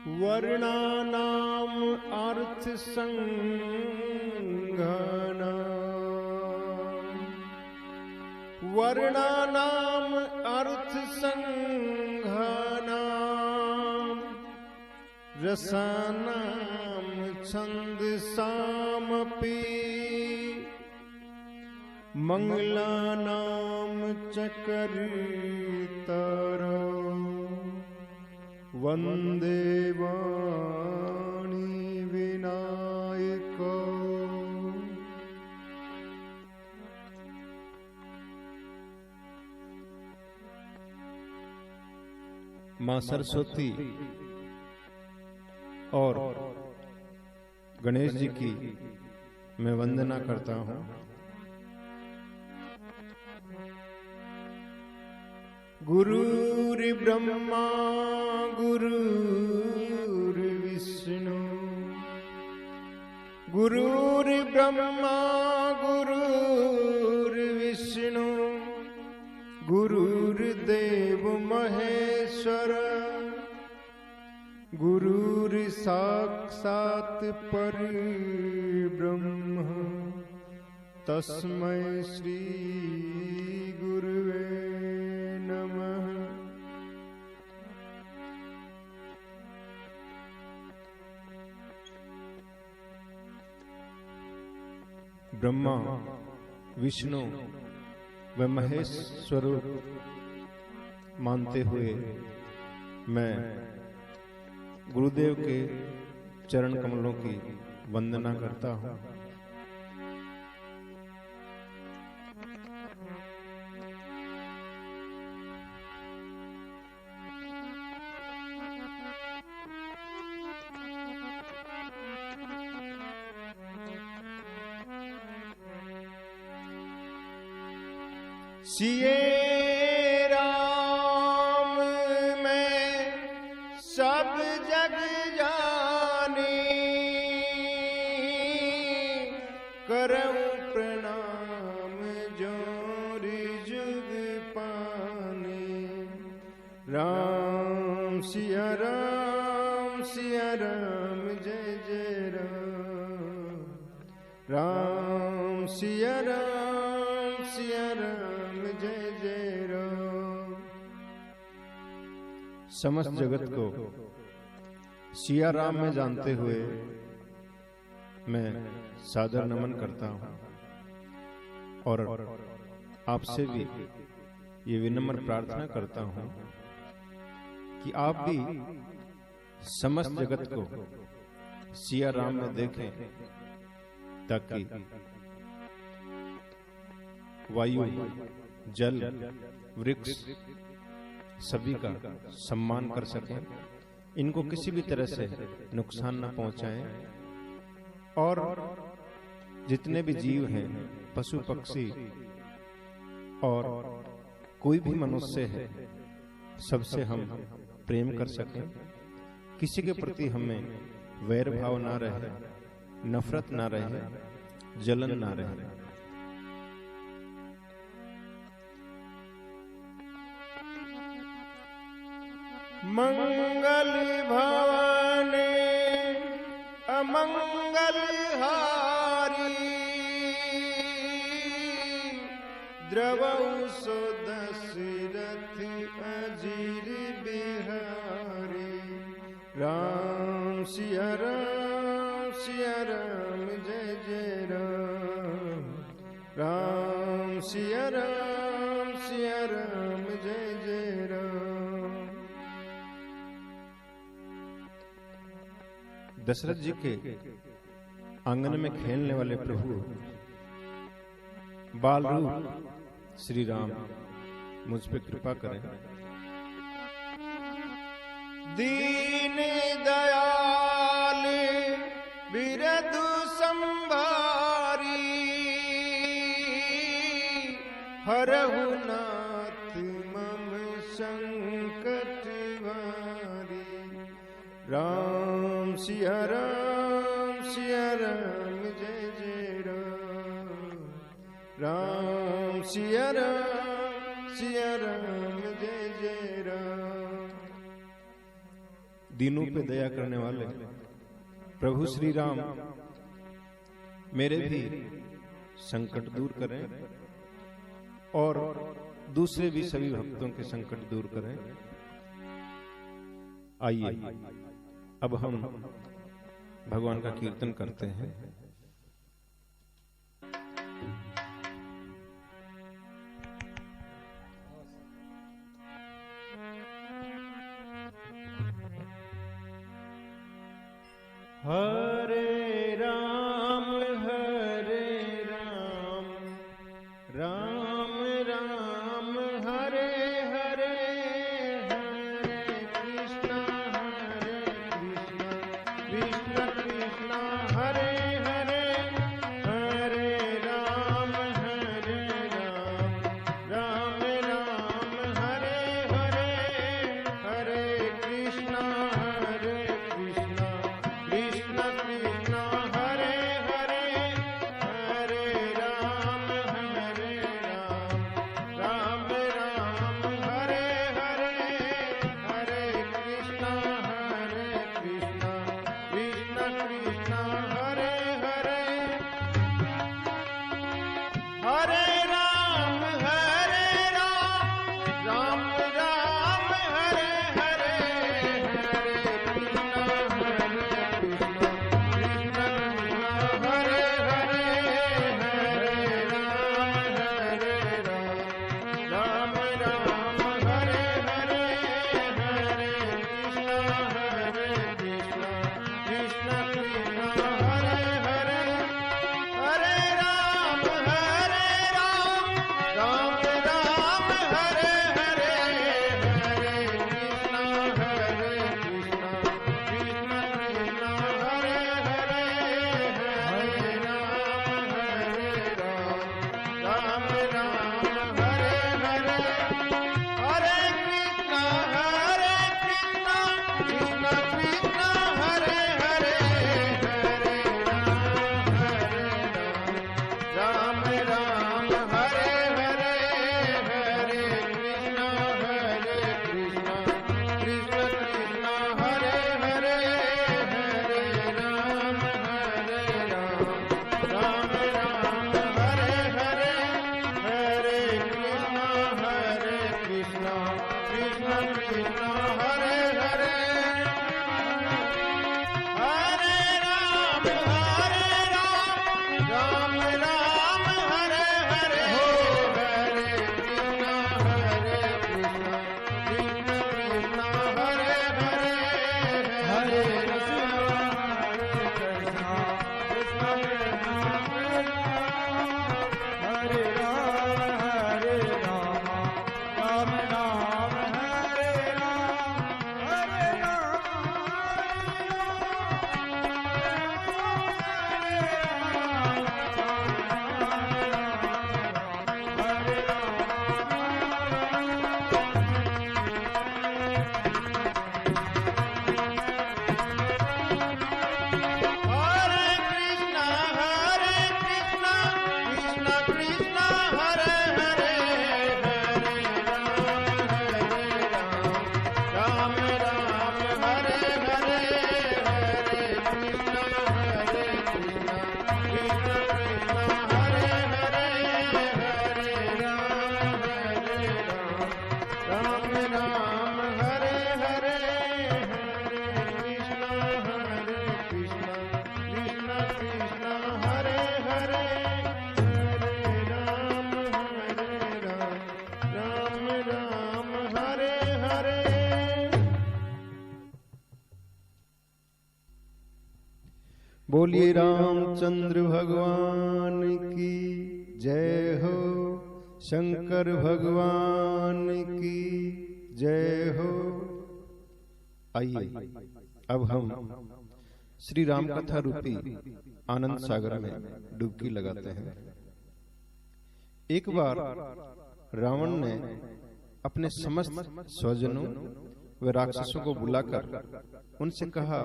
वर्णानाम अर्थ संघाना वर्णानाम अर्थ संघाना रसानाम छंदसामपि मंगलानाम चकर्तारो वंदे वाणी विनायको। मां सरस्वती और गणेश जी की मैं वंदना करता हूं। गुरुर्ब्रह्मा गुरुर्विष्णु गुरुर्ब्रह्मा गुरुर्विष्णु गुरुर्देव महेश्वर गुरुर्साक्षात् परब्रह्म तस्मै श्री गुरुवे नमः। ब्रह्मा विष्णु व महेश स्वरूप मानते हुए मैं गुरुदेव के चरण कमलों की वंदना करता हूं। सिए राम मैं सब जग जानी करऊं प्रणाम जोरी जुग पानी। राम सिया राम जय जय राम। राम सिया राम जय जय राम। समस्त जगत को सिया राम में जानते हुए मैं सादर नमन करता हूं और आपसे भी ये विनम्र प्रार्थना करता हूं कि आप भी समस्त जगत को सिया राम में देखें ताकि वायु जल वृक्ष सभी का सम्मान कर सकें, इनको किसी भी तरह से नुकसान न पहुंचाएं और जितने भी जीव हैं पशु पक्षी और कोई भी मनुष्य है सबसे हम प्रेम कर सकें, किसी के प्रति हमें वैर भाव ना रहे, नफरत ना रहे, जलन ना रहे। मंगल भवाने अमंगल हारी द्रवौ सो दशरथ अजीर बिहारी। राम सिया राम जय जय राम। राम सिया राम जय जय राम। दशरथ जी के आंगन में खेलने वाले प्रभु बाल रूप श्री राम मुझ पे कृपा करें। दीन दयाल बिरदु संभारी हरहु नाथ मम संकट वारी। राम सिया राम जय जय राम। राम सिया राम जय जय राम। दीनों पे दया करने वाले प्रभु श्री राम मेरे भी संकट दूर करें और दूसरे भी सभी भक्तों के संकट दूर करें। आइए अब हम भगवान का कीर्तन करते हैं। हरे राम राम राम हरे हरे, हरे कृष्णा कृष्ण कृष्णा हरे हरे, हरे राम राम राम हरे हरे, हरे कृष्णा कृष्ण कृष्ण हरे हरे, हरे राम राम राम हरे हरे, हरे कृष्ण कृष्ण कृष्ण हरे हरे, हरे राम राम राम हरे हरे, हरे कृष्ण हरे हरे, हरे राम राम हरे हरे, हरे कृष्ण कृष्ण कृष्ण हरे हरे, हरे राम राम राम हरे हरे, हरे कृष्ण कृष्ण कृष्ण हरे हरे, हरे राम राम हरे हरे, हरे कृष्ण कृष्ण कृष्ण हरे हरे, हरे राम हरे हरे, हरे कृष्ण कृष्ण कृष्ण हरे हरे, हरे राम हरे हरे, हरे कृष्ण कृष्ण कृष्ण हरे हरे, हरे राम राम हरे हरे, हरे कृष्ण कृष्ण कृष्ण हरे हरे, हरे बोलिए रामचंद्र भगवान की जय हो, शंकर भगवान की जय हो। आइए अब हम श्री राम कथा रूपी आनंद सागर में डुबकी लगाते हैं। एक बार रावण ने अपने समस्त स्वजनों व राक्षसों को बुलाकर उनसे कहा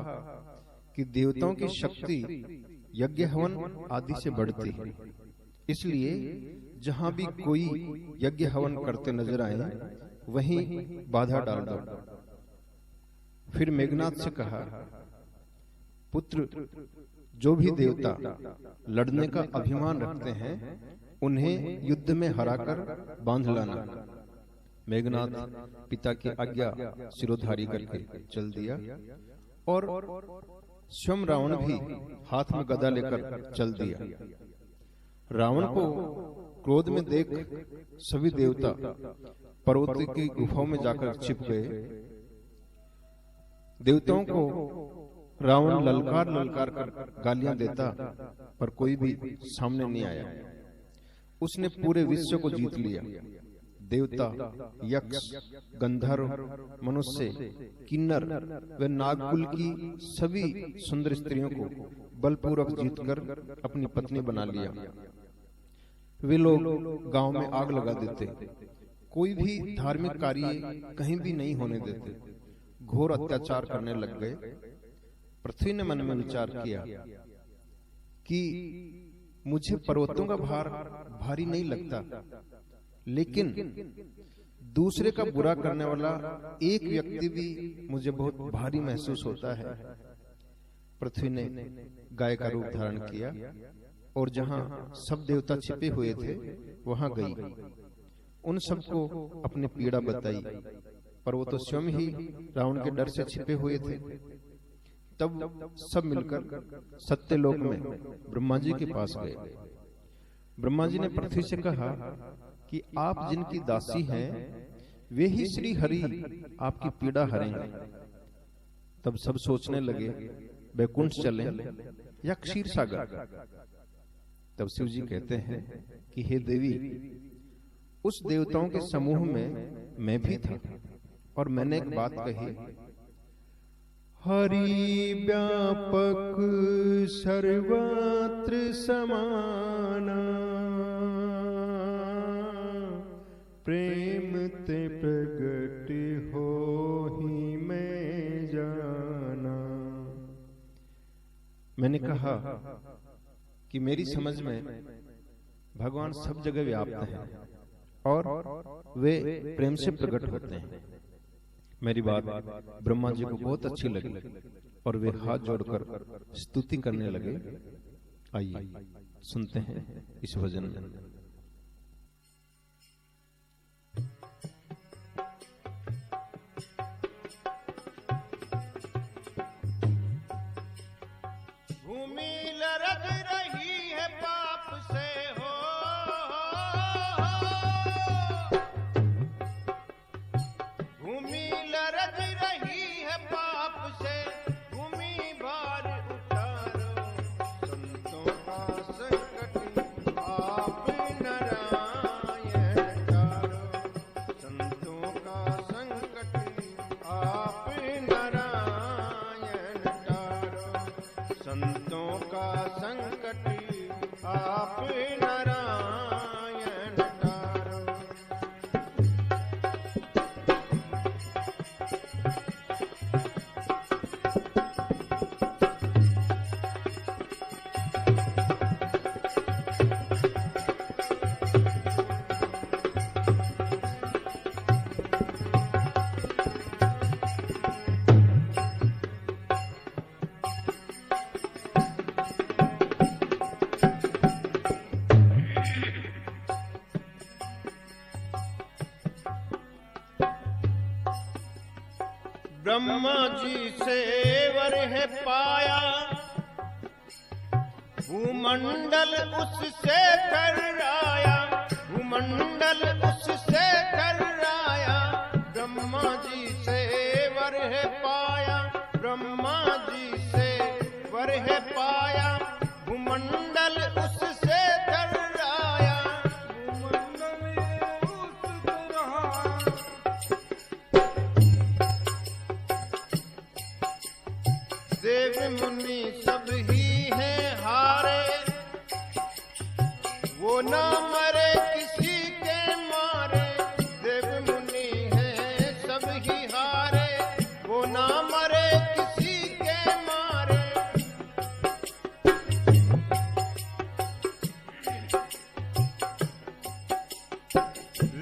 कि देवताओं की शक्ति यज्ञ हवन आदि से बढ़ती है, इसलिए जहां भी कोई यज्ञ हवन करते नजर आए वहीं बाधा डाल दो। फिर मेघनाद से कहा, पुत्र, जो भी देवता लड़ने का अभिमान रखते हैं उन्हें युद्ध में हराकर बांध लाना। मेघनाद पिता की आज्ञा सिरोधारी करके चल दिया और स्वयं रावण भी हाथ में गदा लेकर चल दिया। रावण को क्रोध में देख सभी देवता पर्वत की गुफाओं में जाकर छिप गए। देवताओं को रावण ललकार ललकार कर गालियां देता, पर कोई भी सामने नहीं आया। उसने पूरे विश्व को जीत लिया। देवता, यक्ष, गंधर्व, मनुष्य, किन्नर व नागकुल की सभी सुंदर स्त्रियों को बलपूर्वक जीतकर अपनी पत्नी बना लिया। वे लोग गांव में आग लगा देते, कोई भी धार्मिक कार्य कहीं भी नहीं होने देते, घोर अत्याचार करने लग गए। पृथ्वी ने मन में विचार किया कि मुझे पर्वतों का भार भारी नहीं लगता, लेकिन दूसरे का बुरा करने वाला एक व्यक्ति भी मुझे बहुत भारी महसूस होता है। पृथ्वी ने गाय का रूप धारण किया और जहां सब देवता छिपे हुए थे वहां गई। उन सबको अपनी पीड़ा बताई, पर वो तो स्वयं ही रावण के डर से छिपे हुए थे। तब सब मिलकर सत्यलोक में ब्रह्मा जी के पास गए। ब्रह्मा जी ने पृथ्वी से कहा कि आप जिनकी दासी हैं वे ही श्री हरि आपकी पीड़ा हरेंगे। तब सब सोचने लगे, बैकुंठ चलें या क्षीर सागर। तब शिव जी कहते हैं कि हे देवी, उस देवताओं के समूह में मैं भी था और मैंने एक बात कही, हरि व्यापक सर्वत्र समाना, प्रेम ते प्रगट हो ही मैं जाना। मैंने कहा कि मेरी समझ में भगवान सब जगह व्याप्त हैं और वे प्रेम से प्रकट होते हैं। मेरी बात ब्रह्मा जी को बहुत अच्छी लगी और वे हाथ जोड़कर स्तुति करने लगे। आइए सुनते हैं इस भजन में। भूमि लरग रही है पाप से हो, भूमि लरग रही है पाप से, भूमि भार उतारो, संतों का संकट आप नारायण तारो, संतों का संकट आप नारायण तारो, संतों का संकट आप नारायण तारो। ब्रह्मा जी से वर है पाया, भूमंडल उससे कर्राया, भूमंडल उससे कर्राया, ब्रह्मा जी से वर है पाया, ब्रह्मा जी से वर है पाया, भूमंडल उससे कर्राया, भूमंडल उससे कर्राया। देव मुनि सब ही हैं हारे, वो ना मरे किसी के मारे, देव मुनि हैं सब ही हारे, वो ना मरे किसी के मारे।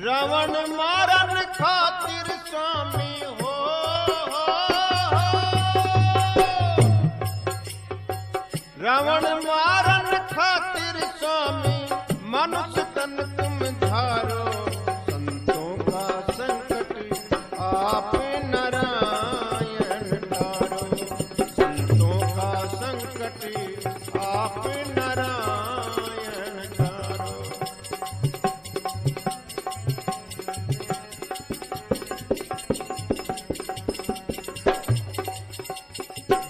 रावण मारन खातिर स्वामी हो, रावण मारन खातिर स्वामी मनुष्य तन तुम धारो। संतों का संकट आप नारायण तारो। संतों का संकट आप नारायण तारो।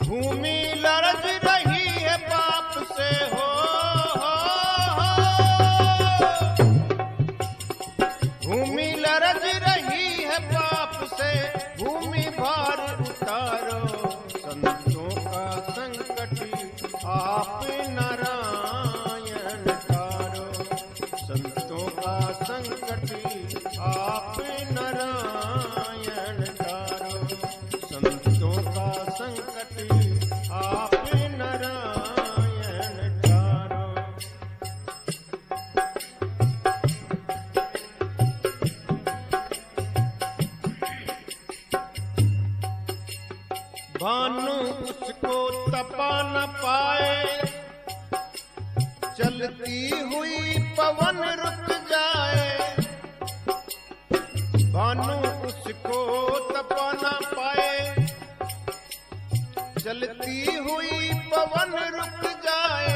भूमि लरज रही है पाप से हो। भूमि लरज रही है पाप से, भूमि भार उतारो। संतों का संकट आप नारायण तारो। संतों का संकट आप नारायण तारो। संतों का संकट आप नारायण तारो। भानु उसको तपा न पाए, चलती हुई पवन रुक जाए। भानु उसको तपा न पाए, चलती हुई पवन रुक जाए।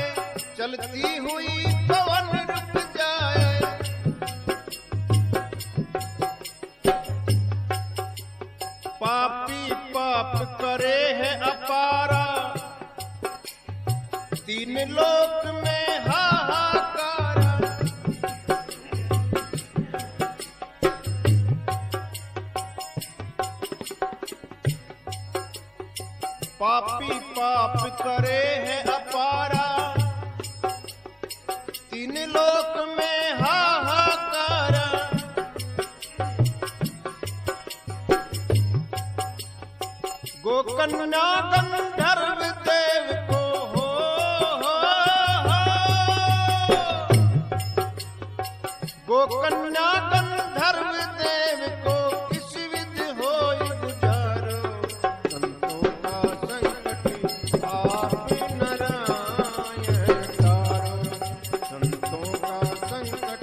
चलती हुई पवन रुक जाए। पापी पाप करे है अपारा, तीन लोक में हाहाकारा। पापी पाप करे है अपारा, तीन लोक में हाहाकारा। गोकन्या गंधर्व देव को हो। गोकन्या गंधर्व देव को किस विध होई गुजारो। संतों का संकट आप नारायण तारो। संतों का संकट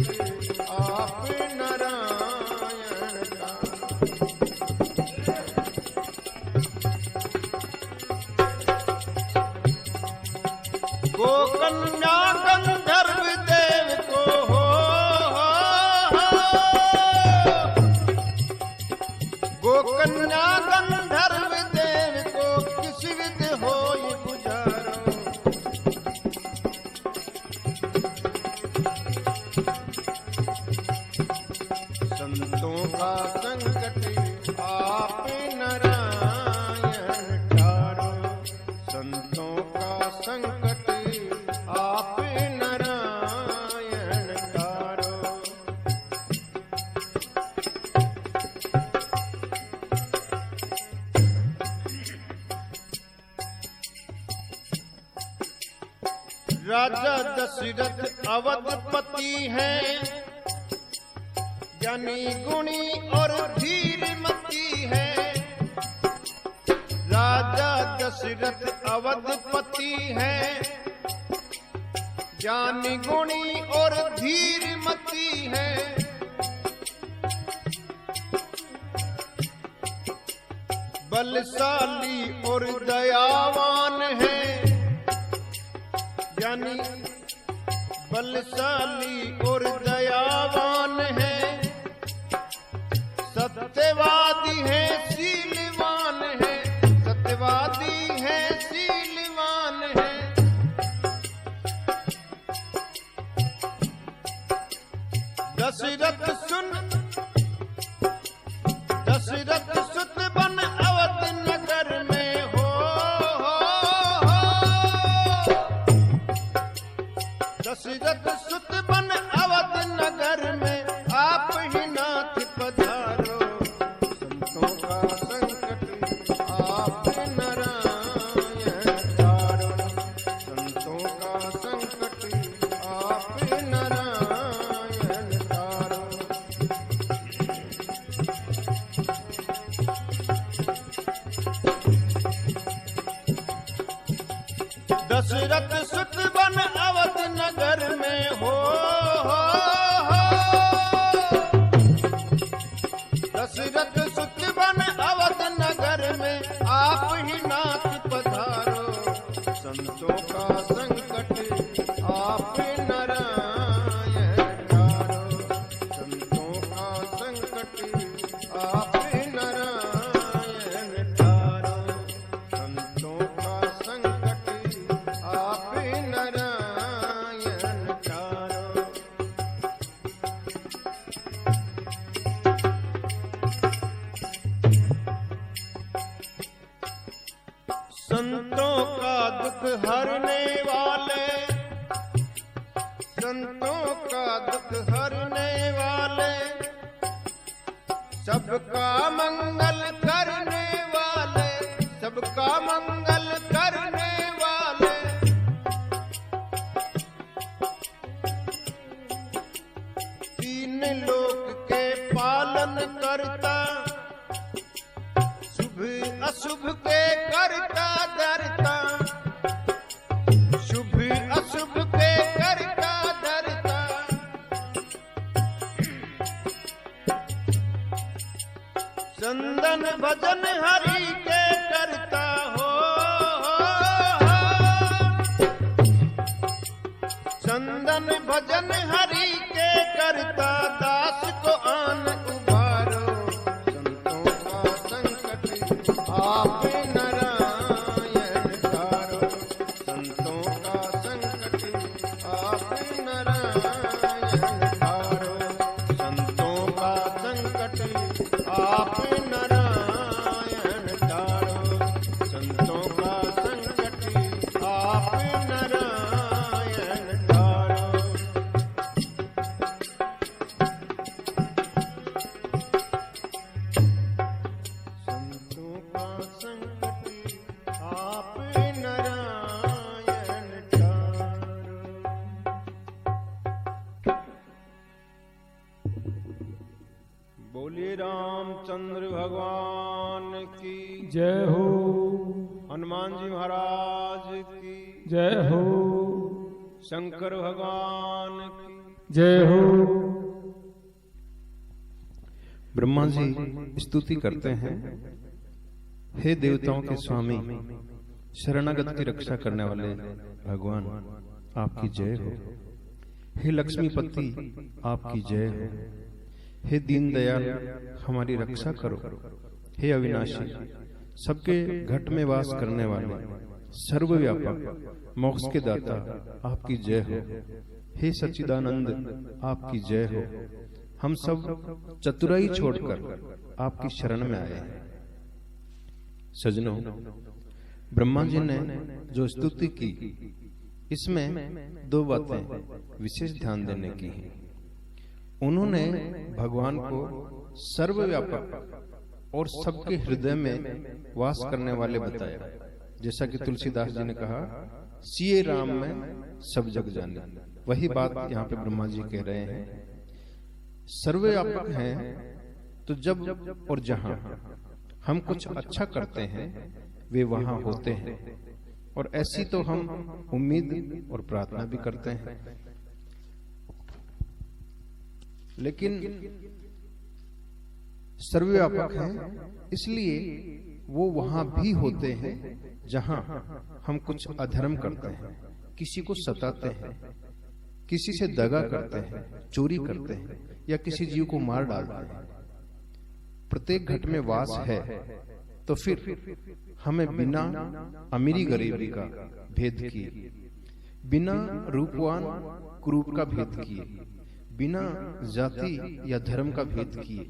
आप नारायण तारो। गोकन्या गंधर्व देव को हो। गोकन्या गंधर्व देव को किस विध होई गुजारो। संतों का संकट आप नारायण तारो। संतों का संकट आप नारायण तारो। राजा दशरथ अवधपति हैं, ज्ञानी गुणी और धीरमती है। राजा दशरथ अवधपति हैं, ज्ञानी गुणी और धीरमती है। बलशाली और दयावान है, ज्ञानी बलशाली और दयावान है। सत्यवादी है शीलवान है। सत्यवादी है शीलवान है। दशरथ सुत बन अवध नगर में हो। दशरथ सुत बन अवध नगर में आप ही नाथ पधारो। संतों का संकट आप नारायण तारो। संतों का संकट आप नारायण तारो। दशरथ सुत बन अवध नगर में हो दशरथ सुत बन अवध नगर में आप ही नाथ पधारो संतों का संकट आप नारायण तारो संतों का संकट आप नारायण तारो संतों का संकट आप नारायण तारो। संतों का दुख हरने वाले संतों का दुख हरने वाले सबका मंगल करने वाले सबका मंगल करने वाले तीन लोक के पालन करता शुभ अशुभ के करता डरता शुभ अशुभ के करता डरता चंदन भजन हरि के करता हो चंदन भजन हरि के करता दास को आन उबारो संतों का संकट आप नारायण तारो संतों का संकट आप नारायण तारो संतों का संकट आप नारायण तारो संतों का संकट आप नारायण तारो। संतों का संकट आप नारायण तारो। बोलिए रामचंद्र भगवान की जय हो, हनुमान जी महाराज की जय हो, शंकर भगवान की जय हो। ब्रह्मा जी स्तुति करते हैं, हे देवताओं के स्वामी, शरणागत की रक्षा करने वाले भगवान आपकी जय हो। हे लक्ष्मीपति आपकी जय हो। हे दीनदयाल हमारी रक्षा करो। हे अविनाशी सबके घट में वास करने वाले सर्वव्यापक मोक्ष के दाता आपकी जय हो। हे सच्चिदानंद आपकी जय हो। हम सब चतुराई छोड़कर आपकी शरण में आए हैं। सजनों, ब्रह्मा जी ने जो स्तुति की इसमें दो बातें विशेष ध्यान देने की हैं। उन्होंने भगवान को सर्वव्यापक और सबके हृदय में वास करने वाले बताया, जैसा कि तुलसीदास जी ने कहा, सिए राम में सब जग जाने। वही बात यहाँ पे ब्रह्मा जी कह रहे हैं। सर्वव्यापक हैं तो जब और जहां हम कुछ अच्छा करते हैं वे वहां होते हैं, और ऐसी तो हम उम्मीद और प्रार्थना भी करते हैं। लेकिन सर्वव्यापक हैं इसलिए वो वहां भी होते हैं जहां हम कुछ अधर्म करते हैं, किसी को सताते हैं, किसी से दगा करते हैं, चोरी करते हैं या किसी जीव को मार डालते हैं। प्रत्येक घट में वास है तो फिर हमें बिना अमीरी गरीबी का भेद किए, बिना रूपवान कुरूप का भेद किए, बिना जाति या धर्म का भेद किए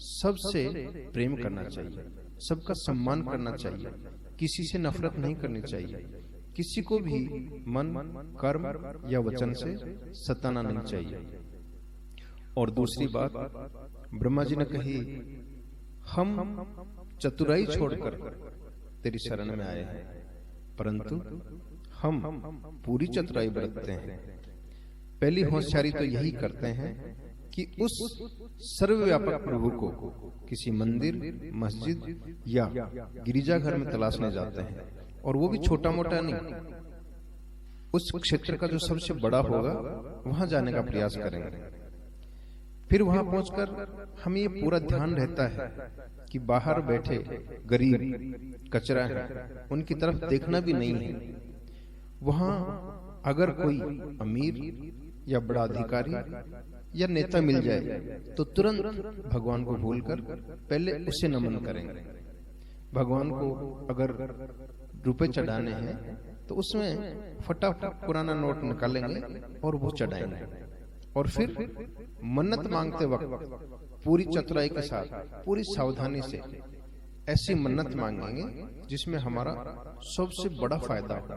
सबसे प्रेम करना चाहिए, सबका सम्मान करना चाहिए, किसी से नफरत नहीं करनी चाहिए, किसी को भी मन, कर्म या वचन से सताना नहीं चाहिए। और दूसरी बात ब्रह्मा जी ने कही, हम चतुराई छोड़कर तेरी शरण में आए हैं, परंतु हम पूरी चतुराई बरतते हैं। पहली होशियारी तो यही करते हैं कि उस सर्वव्यापक प्रभु को किसी मंदिर, मस्जिद या गिरिजाघर में तलाशने जाते हैं, और वो भी छोटा मोटा नहीं, उस क्षेत्र का जो सबसे बड़ा होगा वहां जाने का प्रयास करेंगे। फिर वहां पहुंचकर हमें ये पूरा ध्यान रहता है कि बाहर बैठे गरीब कचरा है, उनकी तरफ देखना भी नहीं है। वहां अगर कोई अमीर या बड़ा अधिकारी या नेता मिल जाए तो तुरंत भगवान को भूलकर पहले उसे नमन करेंगे। भगवान को अगर रुपए चढ़ाने हैं तो उसमें फटाफट पुराना नोट निकालेंगे और वो चढ़ाएंगे। और फिर मन्नत मांगते वक्त पूरी चतुराई के साथ, पूरी सावधानी से ऐसी मन्नत मांगेंगे जिसमें हमारा सबसे बड़ा फायदा हो।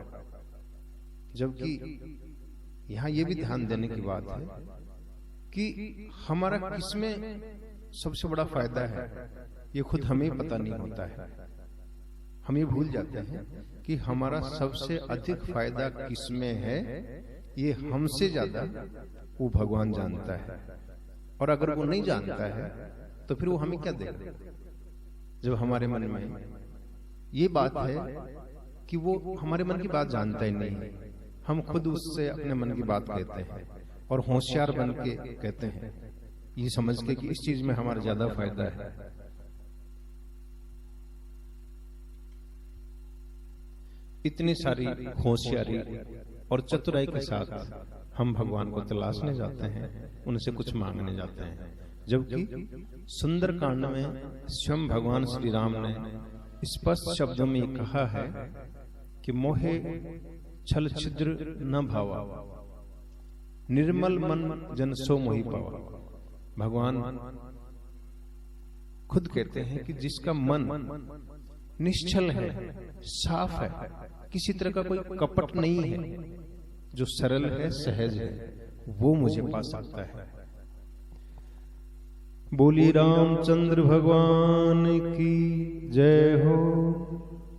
जबकि यहाँ ये भी ध्यान देने की बात है कि हमारा किसमें सबसे बड़ा फायदा है ये खुद हमें पता नहीं होता है। हम ये भूल जाते हैं कि हमारा सबसे अधिक फायदा किसमें है, ये हमसे ज्यादा वो भगवान जानता है। और अगर वो नहीं जानता है तो फिर वो हमें क्या देगा? जब हमारे मन में ये बात है कि वो हमारे मन की बात जानता ही नहीं है, हम खुद उससे अपने मन की बात कहते हैं और होशियार बन के कहते हैं, ये समझ के कि इस चीज में हमारा ज्यादा फायदा है। इतनी सारी होशियारी और चतुराई के साथ हम भगवान को तलाशने जाते हैं, उनसे कुछ मांगने जाते हैं। जबकि सुंदरकांड में स्वयं भगवान श्री राम ने स्पष्ट शब्दों में कहा है कि मोहे छल छिद्र न भावा, निर्मल मन जन सो मोहि पावा। भगवान खुद कहते हैं कि जिसका मन निश्चल है, साफ है, किसी तरह का कोई कपट नहीं है, जो सरल है, सहज है, वो मुझे पा सकता है। बोली रामचंद्र भगवान की जय हो,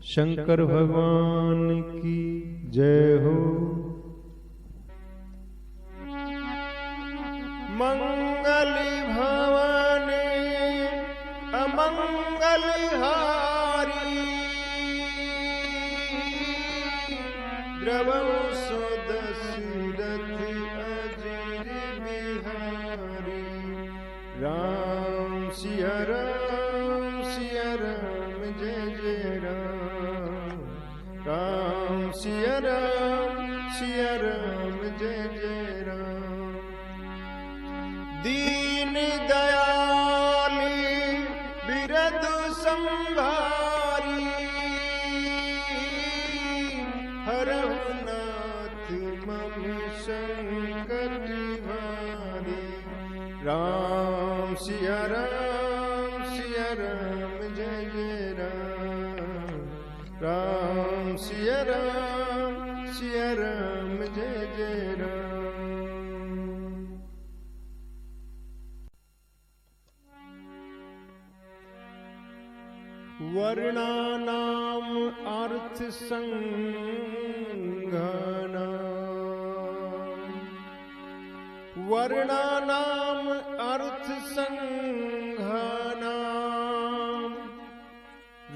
शंकर भगवान की जय हो। मंगल भवानी अमंगल हारी, द्रवं सुदशरथ अजिर बिहारी। राम सिया राम जय जय राम, राम सिया राम जय जय राम। दीन दयाली बिरद संभारी, हरहु नाथ मम संकट भारी। राम सिया राम जय जय राम, राम सिया राम जय जय राम। वर्णानाम अर्थ संघाना, वर्णानाम अर्थ संघाना,